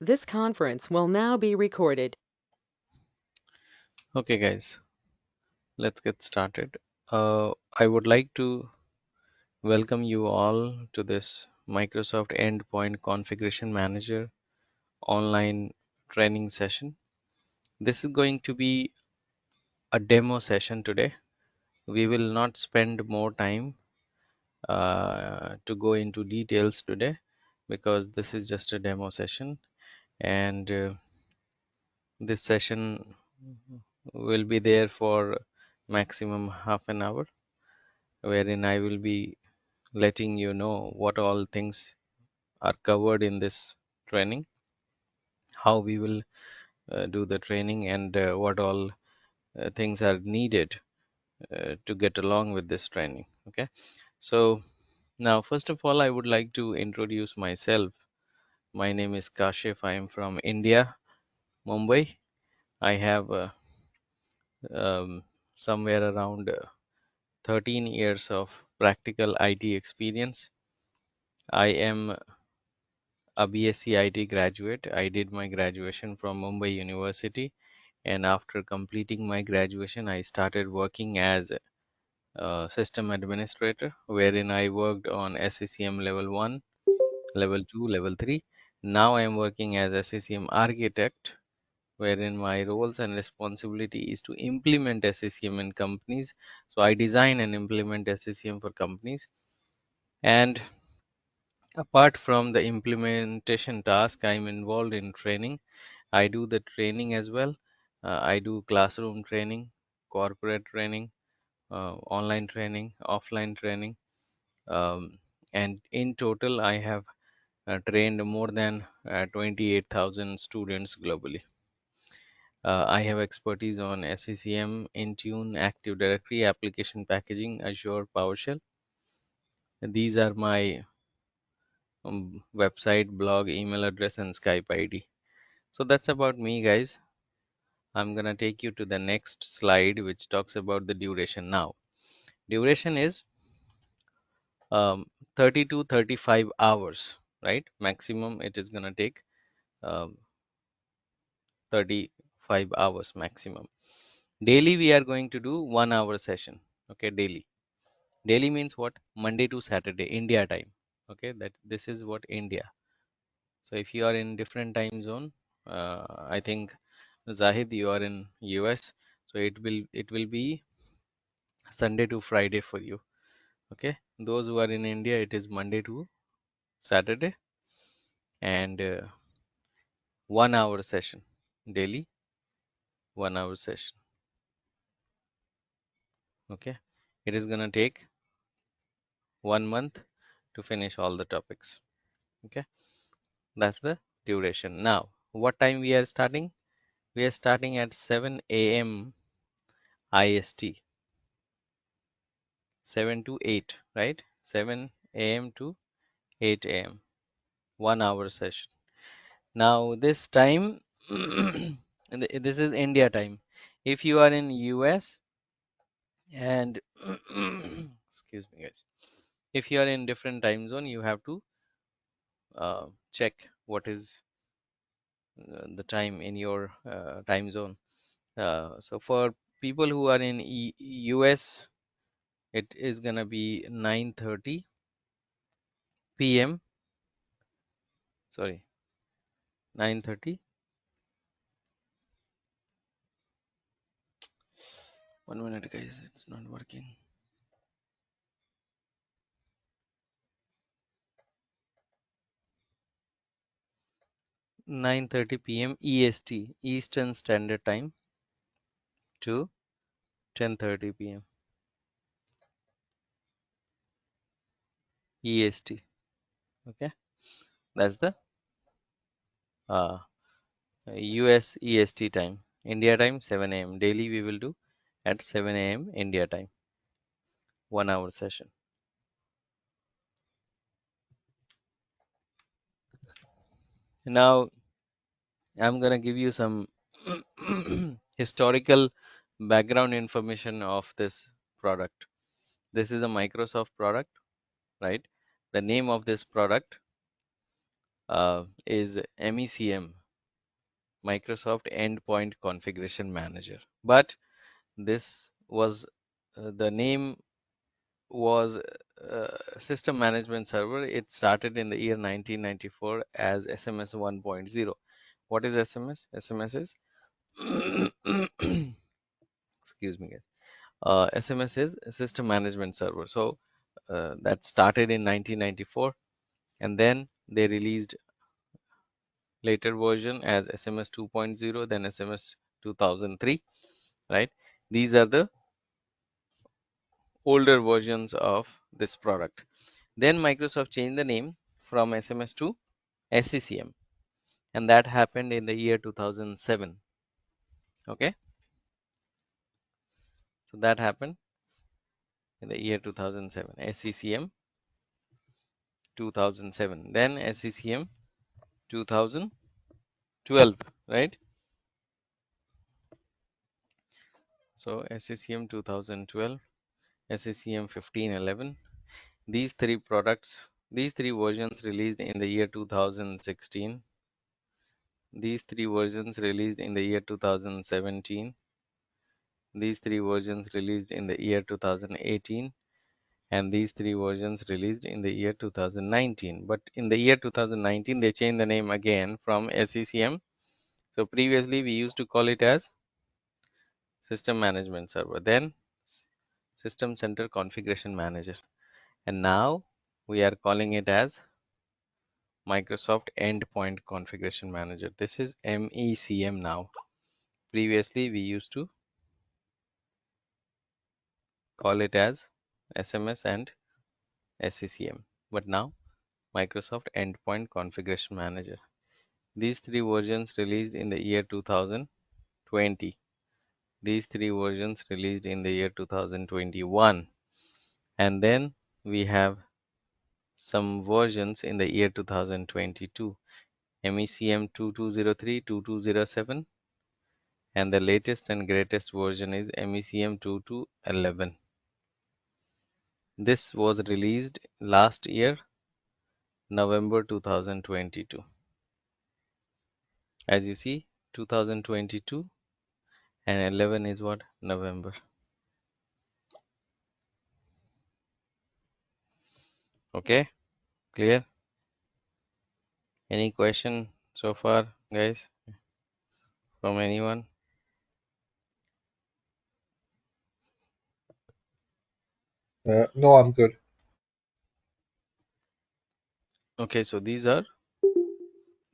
This conference will now be recorded. Okay, guys, let's get started. I would like to welcome you all to this Microsoft Endpoint Configuration Manager online training session. This is going to be a demo session today. We will not spend more time to go into details today because this is just a demo session, and this session will be there for maximum half an hour, wherein I will be letting you know what all things are covered in this training, how we will do the training, and what all things are needed to get along with this training. Okay, so now first of all, I would like to introduce myself. My name is Kashif. I am from India, Mumbai. I have um, somewhere around 13 years of practical IT experience. I am a BSc IT graduate. I did my graduation from Mumbai University, and after completing my graduation, I started working as a system administrator, wherein I worked on SCCM level 1, level 2, level 3. Now I am working as SCCM architect, wherein my roles and responsibility is to implement SCCM in companies. So I design and implement SCCM for companies. And apart from the implementation task, I'm involved in training. I do the training as well. I do classroom training, corporate training, online training, offline training. Um, and in total, I have trained more than 28,000 students globally. I have expertise on SCCM, Intune, Active Directory, application packaging, Azure, PowerShell. These are my website, blog, email address, and Skype ID. So that's about me, guys. I'm gonna take you to the next slide, which talks about the duration. Now, duration is 30 to 35 hours, right? Maximum it is gonna take um, 35 hours maximum. Daily we are going to do 1 hour session. Okay, daily. Daily means what? Monday to Saturday, India time. Okay, that this is what India. So if you are in different time zone, I think Zahid, you are in US, so it will be Sunday to Friday for you. Okay, those who are in India, it is Monday to Saturday, and 1 hour session daily, 1 hour session. Okay, it is gonna take 1 month to finish all the topics. Okay, that's the duration. Now, what time we are starting? We are starting at 7 a.m. IST, 7 to 8, right? 7 a.m. to 8 a.m. 1 hour session. Now, this time, this is India time. If you are in US and excuse me, guys. If you are in different time zone, you have to check what is the time in your time zone. So for people who are in US, it is gonna be 9:30 p.m. Sorry, 9:30. 1 minute, guys. It's not working. 9:30 p.m. EST, Eastern Standard Time, to 10:30 p.m. EST. Okay, that's the uh, US EST time. India time 7 a.m. Daily we will do at 7 a.m. India time. 1 hour session. Now I'm gonna give you some historical background information of this product. This is a Microsoft product, right? The name of this product is MECM, Microsoft Endpoint Configuration Manager. But this was the name was System Management Server. It started in the year 1994 as SMS 1.0. What is SMS? SMS is excuse me, guys. SMS is a System Management Server. So that started in 1994, and then they released later version as SMS 2.0, then SMS 2003, right? These are the older versions of this product. Then Microsoft changed the name from SMS to SCCM, and that happened in the year 2007. Okay, so that happened in the year 2007, SCCM 2007, then SCCM 2012, right? So SCCM 2012, SCCM 1511. These three products, these three versions released in the year 2016. These three versions released in the year 2017. These three versions released in the year 2018. And these three versions released in the year 2019. But in the year 2019, they changed the name again from SCCM. So previously, we used to call it as System Management Server, then System Center Configuration Manager. And now we are calling it as Microsoft Endpoint Configuration Manager. This is MECM now. Previously, we used to call it as SMS and SCCM, but now Microsoft Endpoint Configuration Manager. These three versions released in the year 2020. These three versions released in the year 2021. And then we have some versions in the year 2022. MECM 2203, 2207, and the latest and greatest version is MECM 2211. This was released last year, November 2022. As you see, 2022 and 11 is what? November. Okay, clear? Any question so far, guys, from anyone? No, I'm good. Okay, so these are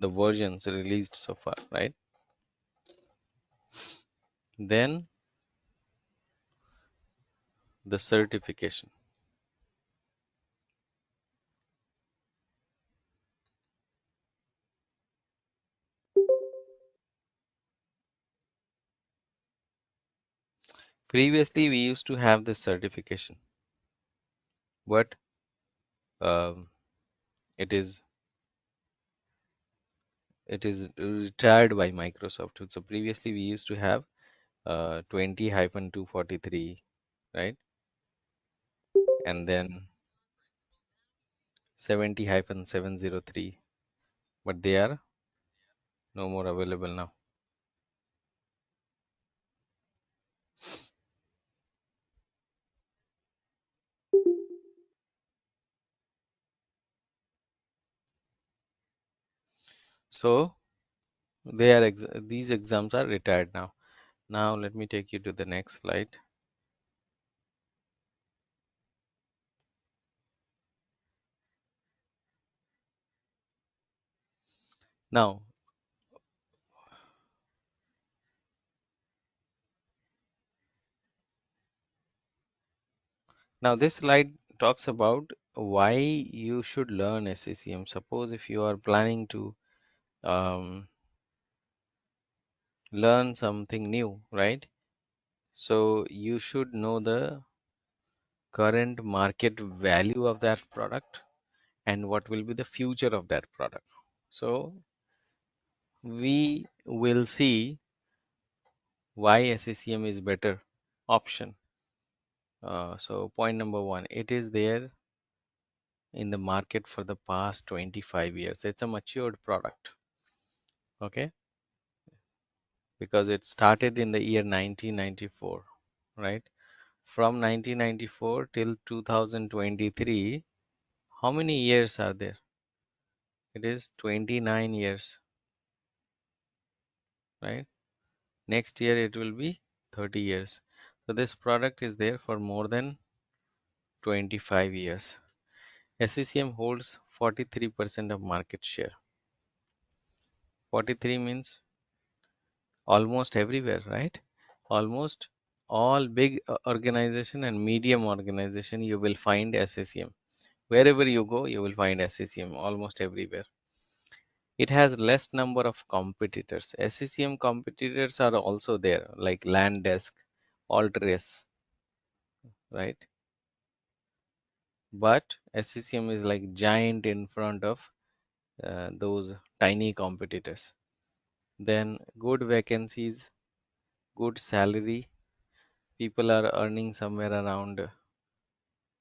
the versions released so far, right? Then the certification. Previously, we used to have this certification, but um, it is retired by Microsoft. So previously, we used to have 20-243, right? And then 70-703, but they are no more available now. So these exams are retired now. Now let me take you to the next slide. Now this slide talks about why you should learn SCCM. Suppose if you are planning to learn something new, right? So you should know the current market value of that product and what will be the future of that product. So we will see why SCCM is better option. So point number one, it is there in the market for the past 25 years. It's a matured product, okay? Because it started in the year 1994, right? From 1994 till 2023, how many years are there? It is 29 years, right? Next year it will be 30 years. So this product is there for more than 25 years. SCCM holds 43% of market share. 43 means almost everywhere, right? Almost all big organization and medium organization you will find SCCM. Wherever you go, you will find SCCM almost everywhere. It has less number of competitors. SCCM competitors are also there, like Landesk, Altres, right? But SCCM is like giant in front of those tiny competitors. Then good vacancies, good salary. People are earning somewhere around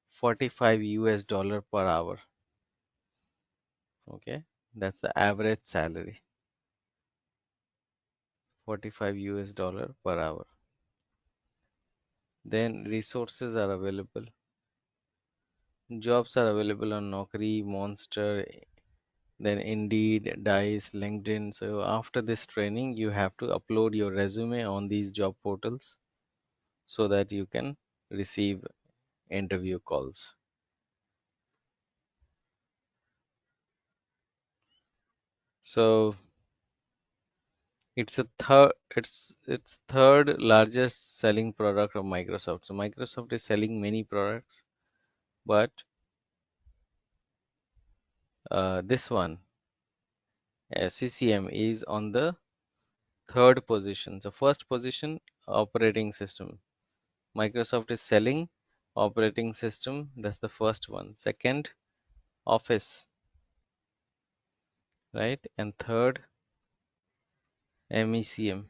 45 US dollar per hour. Okay, that's the average salary. 45 US dollar per hour. Then resources are available. Jobs are available on Naukri, Monster, then Indeed, Dice, LinkedIn. So after this training, you have to upload your resume on these job portals so that you can receive interview calls. So it's third largest selling product of Microsoft. So Microsoft is selling many products, but this one SCCM is on the third position. So first position, operating system. Microsoft is selling operating system. That's the first one. Second, Office, right? And third, MECM.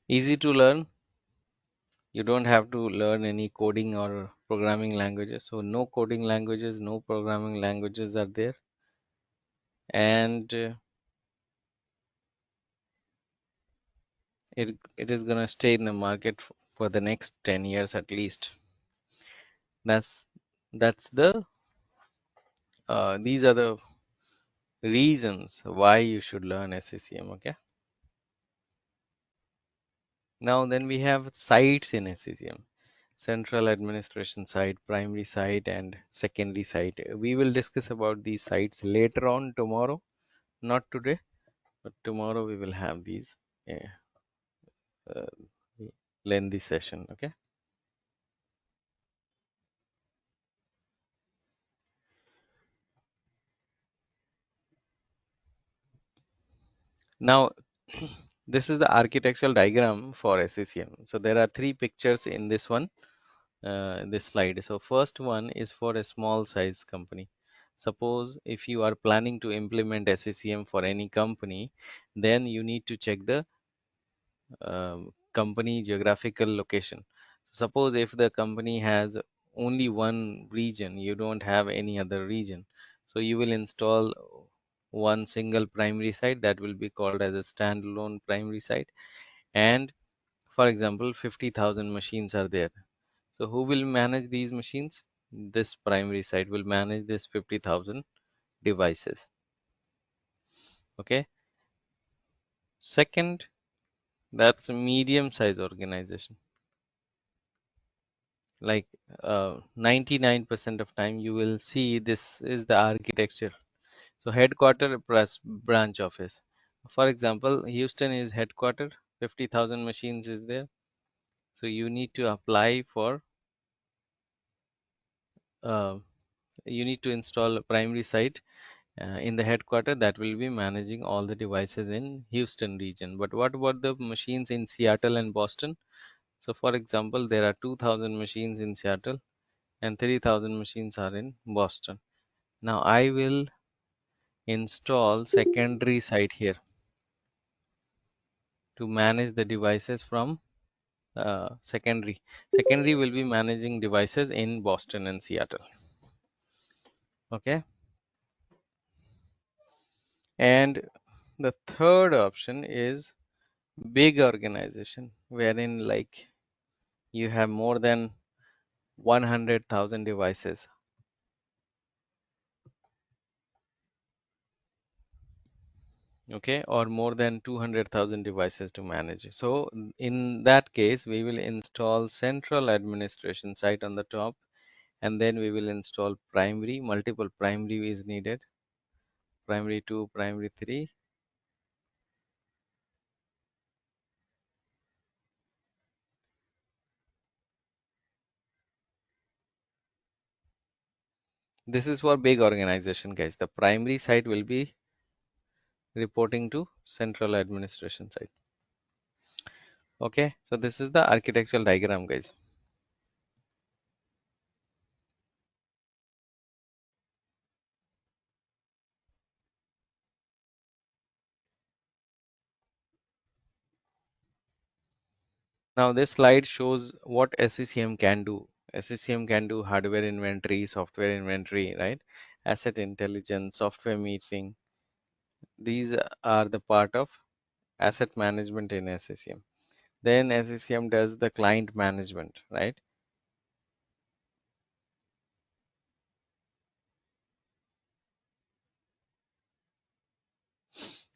Easy to learn. You don't have to learn any coding or programming languages. So no coding languages, no programming languages are there. And it is gonna stay in the market for the next 10 years at least. That's that's the these are the reasons why you should learn SCCM. Okay. Now then we have sites in SCCM. Central administration site, primary site, and secondary site. We will discuss about these sites later on tomorrow, not today, but tomorrow we will have these uh, uh, lengthy session. Okay. Now this is the architectural diagram for SCCM. So there are three pictures in this one, this slide. So first one is for a small size company. Suppose if you are planning to implement SCCM for any company, then you need to check the company geographical location. So suppose if the company has only one region, you don't have any other region. So you will install one single primary site that will be called as a standalone primary site. And for example, 50,000 machines are there. So who will manage these machines? This primary site will manage this 50,000 devices. Okay. Second, that's a medium size organization. Like 99% of time you will see this is the architecture. So headquarter plus branch office. For example, Houston is headquarter, 50,000 machines is there. So you need to apply for uh, you need to install a primary site in the headquarter that will be managing all the devices in Houston region. But what about the machines in Seattle and Boston? So for example, there are 2,000 machines in Seattle and 3,000 machines are in Boston. Now I will install secondary site here to manage the devices from secondary. Secondary will be managing devices in Boston and Seattle. Okay. And the third option is big organization, wherein like you have more than 100,000 devices. Okay, or more than 200,000 devices to manage. So in that case, we will install central administration site on the top, and then we will install primary. Multiple primary is needed. Primary 2, primary 3. This is for big organization, guys. The primary site will be reporting to central administration site. Okay, so this is the architectural diagram, guys. Now this slide shows what SCCM can do. SCCM can do hardware inventory, software inventory, right? Asset intelligence, software metering. These are the part of asset management in SCCM. Then SCCM does the client management, right?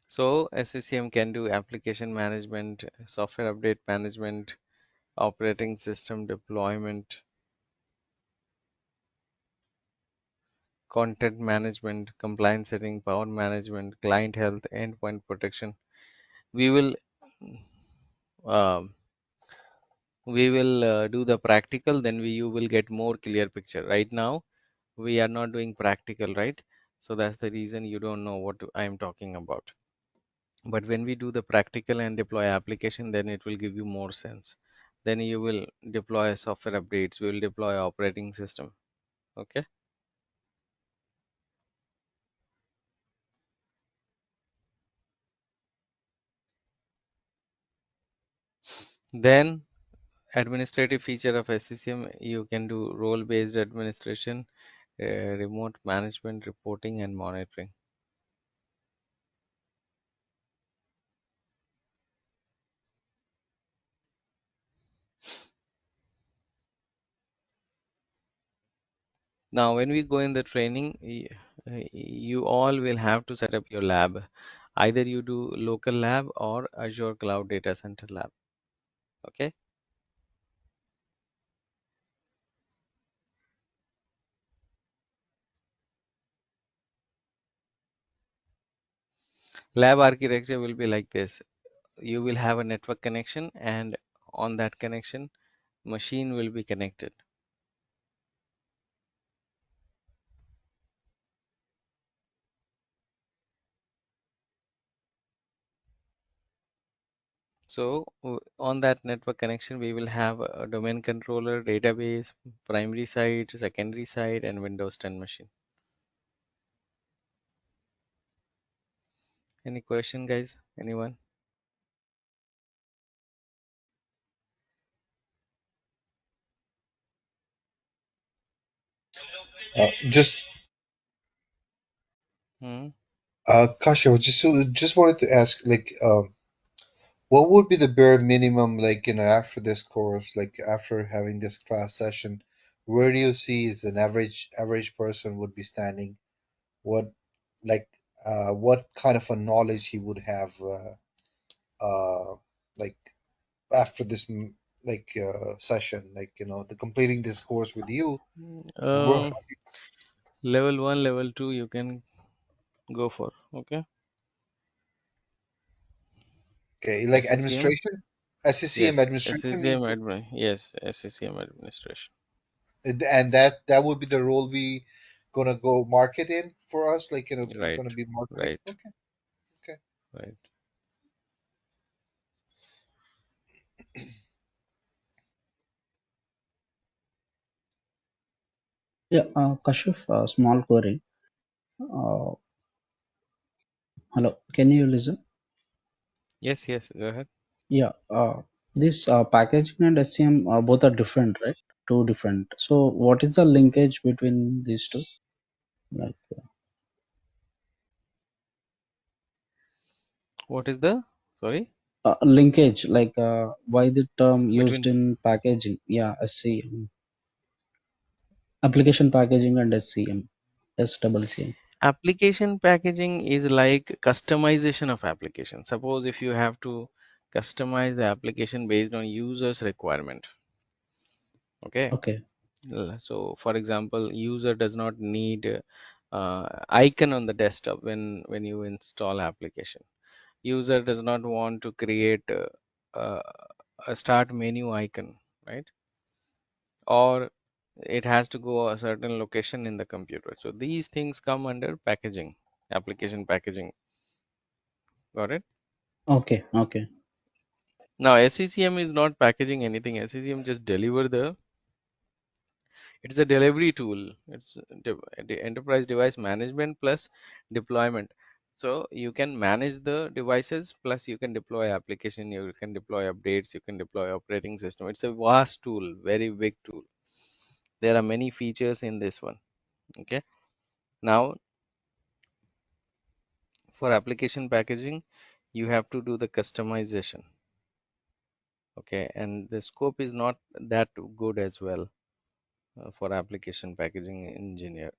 So SCCM can do application management, software update management, operating system deployment, content management, compliance setting, power management, client health, endpoint protection. We will um, do the practical, then you will get more clear picture. Right now, we are not doing practical, right? So that's the reason you don't know what I am talking about. But when we do the practical and deploy application, then it will give you more sense. Then you will deploy software updates, we will deploy operating system. Okay. Then administrative feature of SCCM, you can do role-based administration, remote management, reporting, and monitoring. Now, when we go in the training, you all will have to set up your lab. Either you do local lab or Azure Cloud Data Center lab. Okay. Lab architecture will be like this. You will have a network connection, and on that connection, machine will be connected. So on that network connection, we will have a domain controller, database, primary side, secondary side, and Windows 10 machine. Any question, guys? Anyone? Just Hmm? Kasha, just wanted to ask, like, what would be the bare minimum, like, after this course, like after having this class session, where do you see is an average person would be standing? What, like, what kind of a knowledge he would have, like after this, session, like, the completing this course with you. Where, Um, level 1, level 2, you can go for. Okay. okay, like SCCM? administration, SCCM Yes. administration, SCCM admin. Yes. SCCM administration. and that would be the role we gonna go market in for us, like, Right. gonna be marketing. Right. Okay, okay. Right. Yeah, Kashif, small query. Uh, Hello, can you listen? Yes. Yes. Go ahead. Yeah, This packaging and SCM both are different, right? Two different. So what is the linkage between these two? Like What is the, sorry, linkage, like why the term used between in packaging? Yeah, SCM, application packaging and SCM, SCCM. application packaging is like customization of application. Suppose if you have to customize the application based on user's requirement. Okay. Okay, So for example, user does not need icon on the desktop when you install application. User does not want to create uh, a start menu icon, right? Or it has to go a certain location in the computer. So these things come under packaging, application packaging. Got it? okay, okay, Now SCCM is not packaging anything. SCCM just deliver the, it's a delivery tool. It's the enterprise device management plus deployment. So you can manage the devices plus you can deploy application, you can deploy updates, you can deploy operating system. It's a vast tool, very big tool. There are many features in this one. Okay. Now for application packaging, you have to do the customization. Okay, and the scope is not that good as well for application packaging engineer.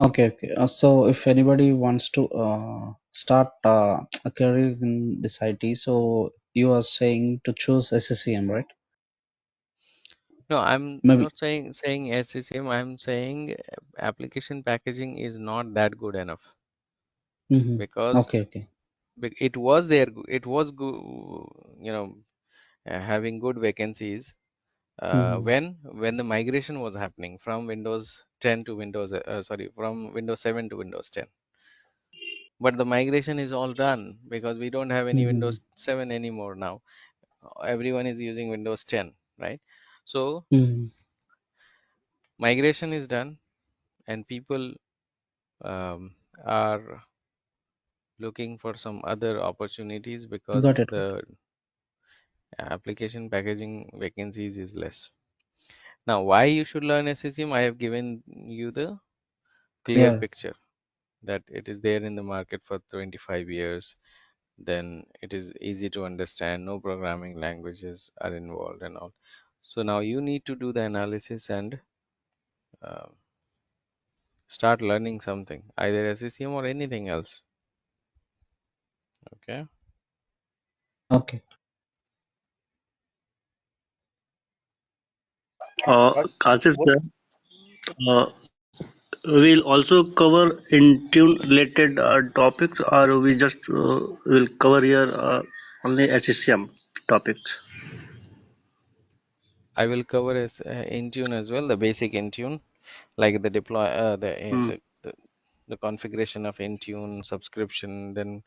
okay, okay. So if anybody wants to start a career in this IT, so you are saying to choose SCCM, right? No, I'm Maybe. not saying SCCM. I'm saying application packaging is not that good enough because Okay, okay. it was there. It was good, having good vacancies Mm-hmm. when the migration was happening from Windows 10 to Windows, sorry, from Windows 7 to Windows 10. But the migration is all done because we don't have any Mm-hmm. Windows 7 anymore now. Everyone is using Windows 10, right? So Mm-hmm. migration is done and people are looking for some other opportunities because Got it. Got it. the application packaging vacancies is less. Now, why you should learn SCCM? I have given you the clear Yeah. picture that it is there in the market for 25 years. Then it is easy to understand. No programming languages are involved and all. So now you need to do the analysis and uh, start learning something, either SCCM or anything else. Okay. Okay. Kashif What? sir, uh, we'll also cover Intune related topics, or we just will cover here only SCCM topics. I will cover as Intune as well, the basic Intune, like the deploy, Hmm. the configuration of Intune subscription. Then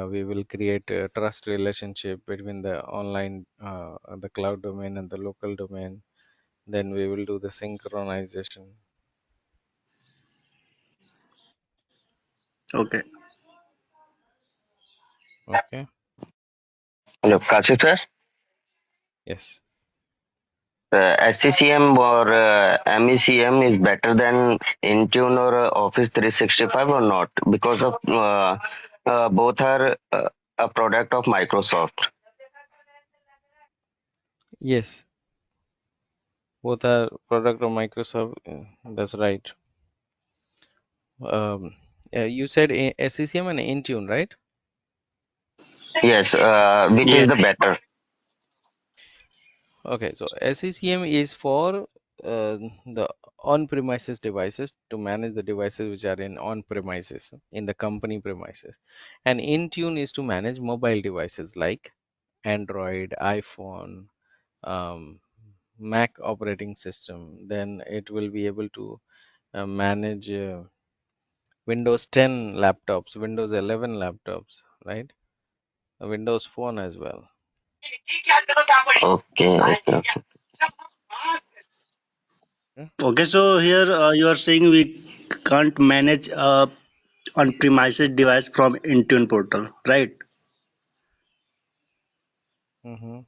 we will create a trust relationship between the online, the cloud domain and the local domain. Then we will do the synchronization. Okay. Okay. Hello, Kashif sir. Yes. SCCM or MECM is better than Intune or Office 365 or not? Because of both are a product of Microsoft. Yes. Both are product of Microsoft. That's right. Um, you said SCCM and Intune, right? Yes, which is Yes. the better? Okay, so SCCM is for the on-premises devices, to manage the devices which are in on-premises, in the company premises. And Intune is to manage mobile devices like Android, iPhone, um, Mac operating system. Then it will be able to manage Windows 10 laptops, Windows 11 laptops, right? A Windows Phone as well. Okay, okay, okay. Yeah. Okay. So here you are saying we can't manage on-premises device from Intune portal, right? Mm-hmm.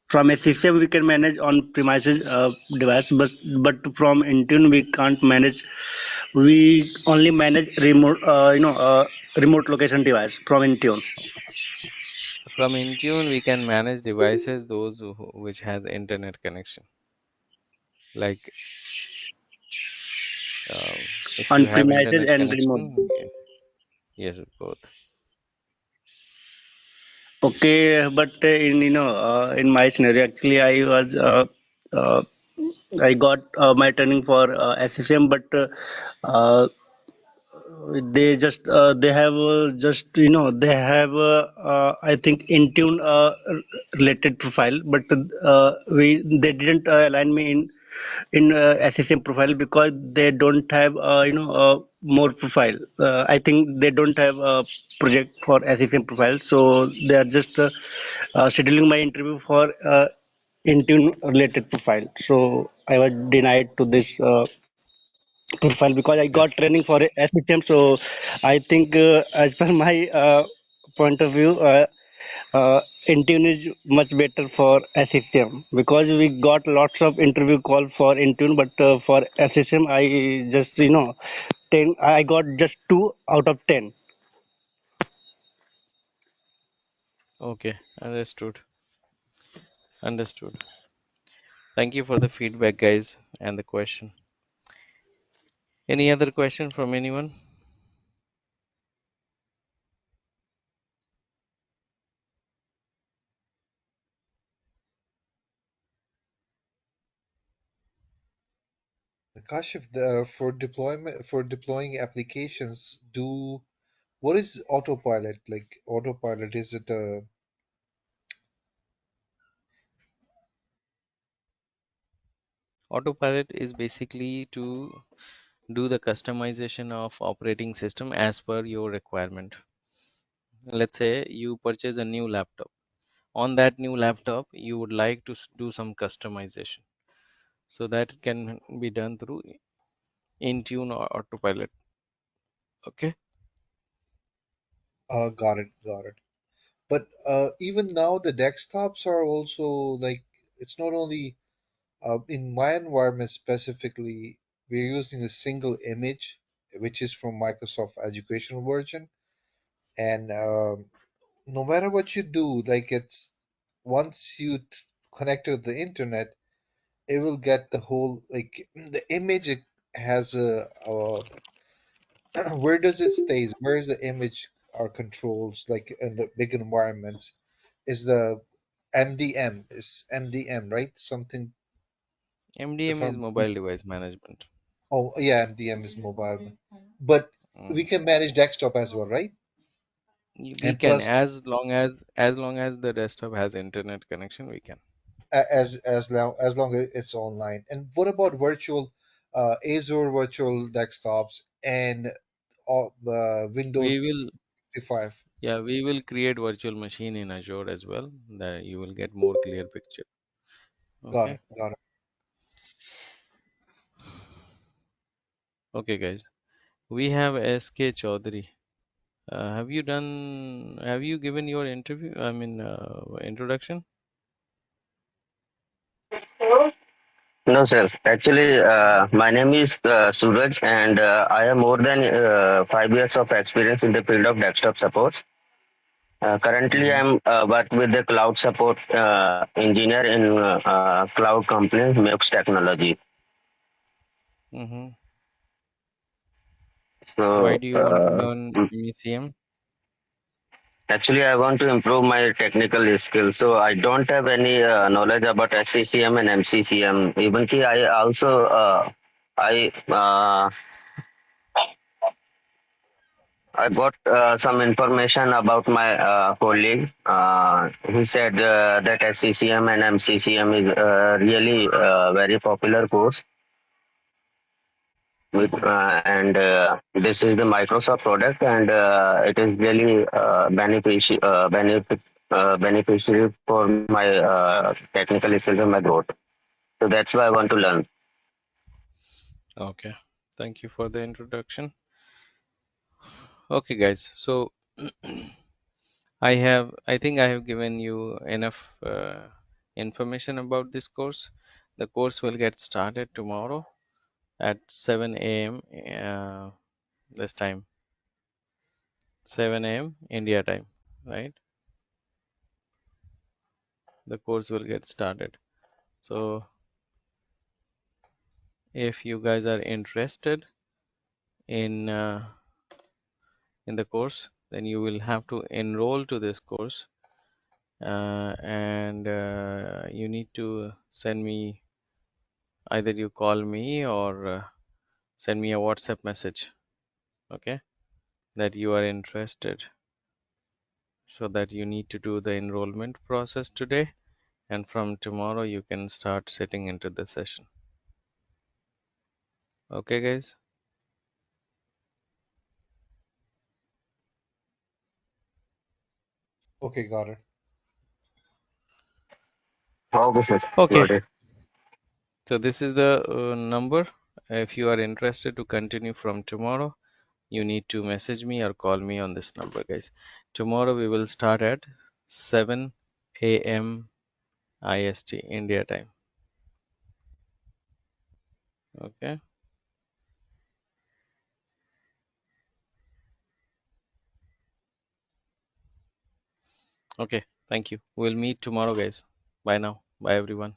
From a system we can manage on premises device, but from Intune we can't manage. We only manage remote, remote location device from Intune. From Intune, we can manage devices those which has internet connection. Like if you On have premises internet and remote. connection, yes, both. Okay, but in my scenario, actually, uh, I got my training for SCCM, but they have they have I think Intune related profile, but we they didn't align me in SCCM profile because they don't have more profile. I think they don't have a project for SCCM profile, so they are just scheduling my interview for Intune related profile. So I was denied to this profile because I Okay. got training for a SCCM. So I think, as per my point of view, Intune is much better for SCCM because we got lots of interview call for Intune, but for SCCM, I just 10. I got just 2 out of 10. Okay. Understood. Understood. Thank you for the feedback, guys, and the question. Any other question from anyone? Kashif, for deploying applications, what is autopilot? Like autopilot, is it a Autopilot is basically to do the customization of operating system as per your requirement. Let's say you purchase a new laptop. On that new laptop, you would like to do some customization. So that can be done through Intune or Autopilot. Okay. got it, got it. But even now, the desktops are also like it's not only in my environment specifically, we're using a single image, which is from Microsoft Educational version, and no matter what you do, like it's once you connect to the internet, it will get the whole like the image. It has a where does it stays? Where is the image are controls like in the big environments? Is the MDM is MDM right? Something if MDM is I'm mobile device management. oh yeah, MDM is mobile, but we Mm. can manage desktop as well, right? We And can, plus as long as the desktop has internet connection, we can. as long as it's online. And what about virtual Azure virtual desktops and Windows We will, 65? yeah, we will create virtual machine in Azure as well. That you will get more clear picture. Got Okay. it, got it. Okay, guys. We have SK Chaudhary. Have you given your interview? I mean, introduction? No, sir. Actually, my name is Suraj, and I have more than 5 years of experience in the field of desktop support. Currently, Mm-hmm. I'm work with the cloud support engineer in cloud company MECM Technology. Mm-hmm. Why So do you want to learn MECM? actually, I want to improve my technical skills. So I don't have any knowledge about SCCM and MCCM. Even ki I also I I got some information about my colleague. He said that SCCM and MCCM is really very popular course with Mm-hmm. and this is the Microsoft product and it is really beneficiary for my technical skills and my growth. So that's why I want to learn. Okay. Thank you for the introduction. Okay, guys. So I think I have given you enough information about this course. The course will get started tomorrow at 7 a.m. This time, 7 a.m. India time, right? The course will get started. So if you guys are interested in the course, then you will have to enroll to this course, and you need to send me, either you call me or send me a WhatsApp message, okay, that you are interested, so that you need to do the enrollment process today, and from tomorrow you can start sitting into the session. Okay, guys? Okay, got it. Okay, sir. Okay, Got it. so this is the number. If you are interested to continue from tomorrow, you need to message me or call me on this number, guys. Tomorrow we will start at 7 a.m. IST, India time. Okay. Okay. Thank you. We'll meet tomorrow, guys. Bye now. Bye, everyone.